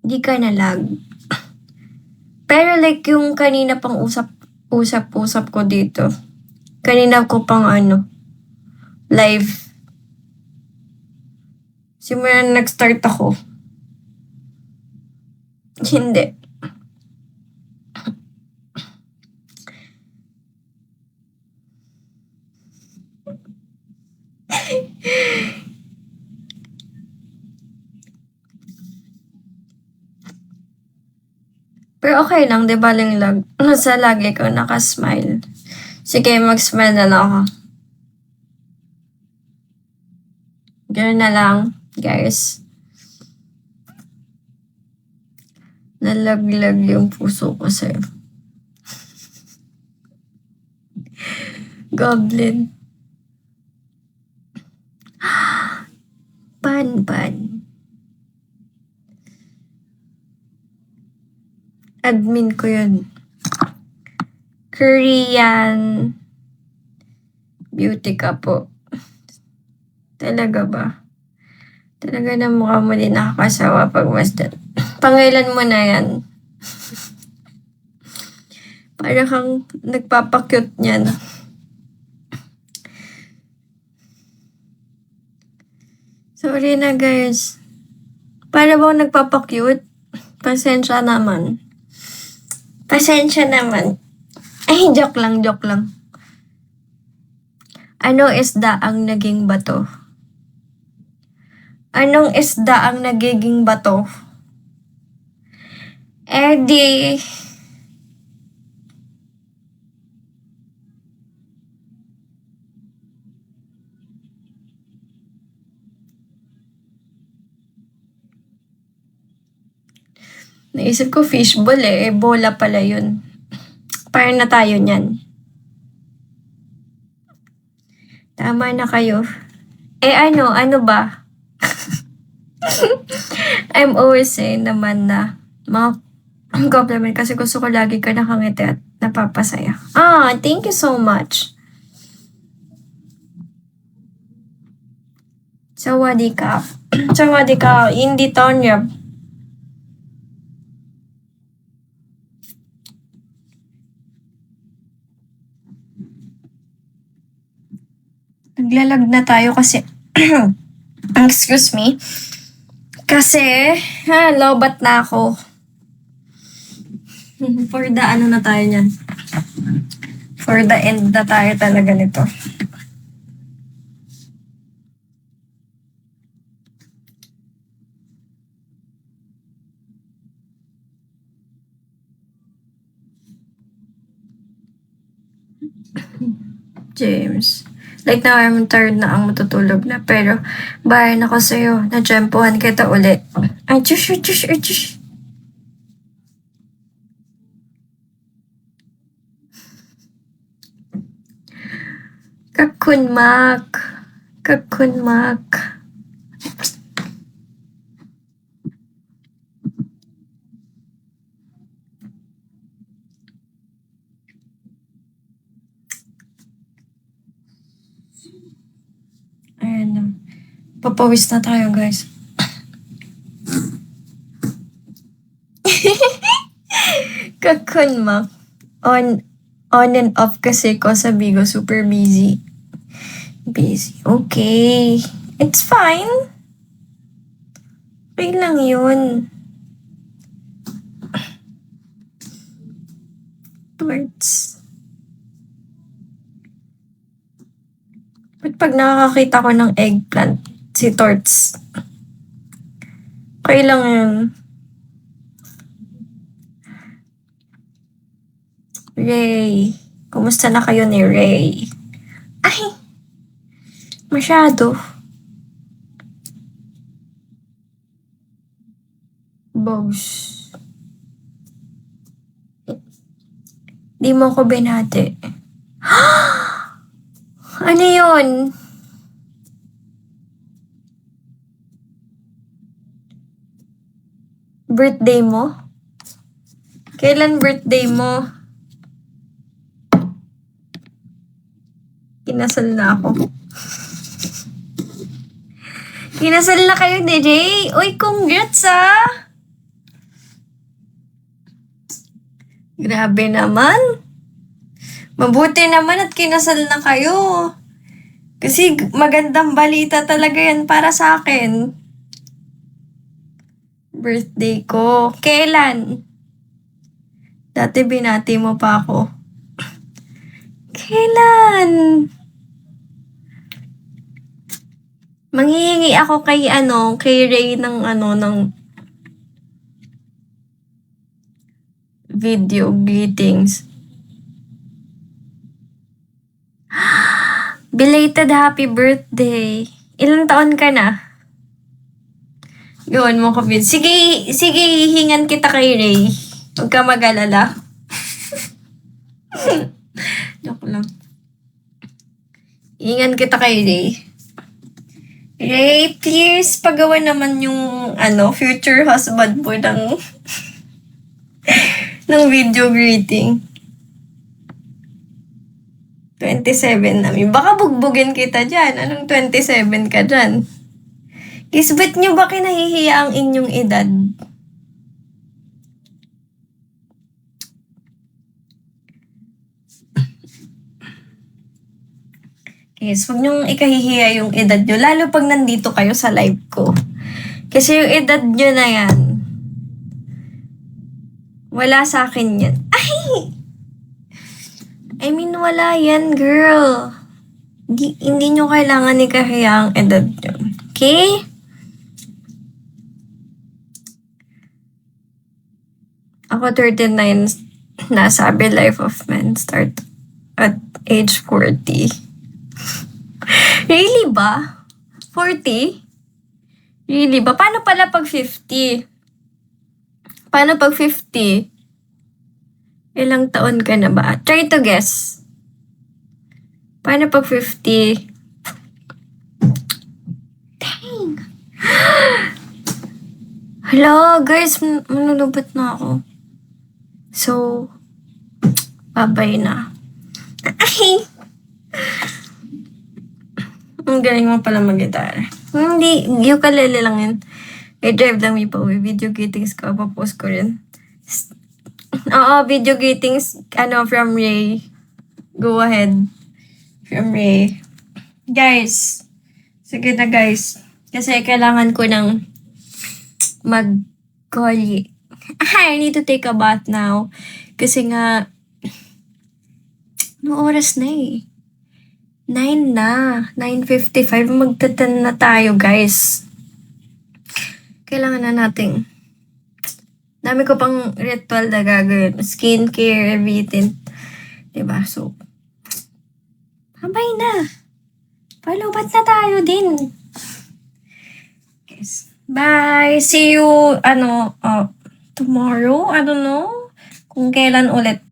Di ka nalag. Pero like yung kanina pang usap ko dito. Kanina ko pang live. Simula na nag-start ako. Hindi. Pero okay lang, di ba lang sa lagi kang nakasmile. Sige, mag-smile na lang ako. Ganun na lang, guys. Nalaglag yung puso ko sa'yo. Goblin. Ban. Admin ko yun. Korean beauty ka po. Talaga ba? Talaga na mukha mo din nakakasawa pag masdan. Pangailan mo na yan. Para kang nagpapakyut niyan. Sorry na guys. Para bang nagpapakyut? Pasensya naman. Ay, joke lang. Anong isda ang naging bato? Anong isda ang nagiging bato? Di... Naisip ko fishball bola pala yun. Para na tayo niyan. Tama na kayo. Ano ba? I'm always saying naman na mga compliment kasi gusto ko lagi ka nakangiti at napapasaya. Thank you so much. Sawadee ka. Hindi Tonya. Naglalag na tayo kasi excuse me. Kasi lobat na ako. For the na tayo niyan. For the end na tayo talaga nito. James. Like now, I'm tired na ang matutulog na. Pero, bayan ako sa'yo. Na-jempohan kita uli. Ay, tsush. Kakunmak. Ayan. Papawis na tayo, guys. Kakunmak. On and off kasi ko sa Bigo. Super busy. Okay. It's fine. Okay lang yun. Torts. Ba't pag nakakakita ko ng eggplant, si Torts? Okay lang yun. Ray. Kumusta na kayo ni Ray? Ay! Masyado. Bogs. Di mo ko binati. Ano yun? Birthday mo? Kailan birthday mo? Kinasal na ako. Kinasal na kayo, DJ? Uy, congrats Grabe naman. Mabuti naman at kinasal na kayo. Kasi magandang balita talaga yan para sa akin. Birthday ko. Kailan? Dati binati mo pa ako. Kailan? Manghihingi ako kay Ray ng video greetings. Belated happy birthday. Ilang taon ka na? Gawin mo ko vid. Sige, hihingan kita kay Ray. Huwag ka mag-alala. Joke lang. Hihingan kita kay Ray. Ray, please, pagawa naman yung future husband mo ng video greeting. 27 namin. Baka bugbugin kita dyan. Anong 27 ka dyan? Kisbet nyo ba kinahihiya ang inyong edad? Yes, huwag nyong ikahihiya yung edad nyo. Lalo pag nandito kayo sa live ko. Kasi yung edad nyo na yan, wala sa akin yan. Ay! I mean, wala yan, girl. Hindi nyo kailangan ikahiya ang edad nyo. Okay? Ako 39 na, sabi life of men start at age 40. Really ba? 40? Really ba? Paano pala pag 50? Paano pag 50? Ilang taon ka na ba? Try to guess. Paano pag 50? Dang! Hala, guys, manulubot na ako. So, babay na. Ay! Ang galing mo pala mag-gitara. Hindi, ukulele lang yun. I-drive lang may pa-uwi. Video greetings ko, papost ko rin. Oo, video greetings, from Ray. Go ahead. From Ray. Guys. Sige na, guys. Kasi kailangan ko ng mag-collie. I need to take a bath now. Kasi nga, no oras na eh. 9 na. 9:55. Magtatan na tayo, guys. Kailangan na nating dami ko pang ritual na gagawin. Skincare, everything. Diba? So, habay na. Palubat na tayo din. Yes. Bye. See you, tomorrow? I don't know. Kung kailan ulit.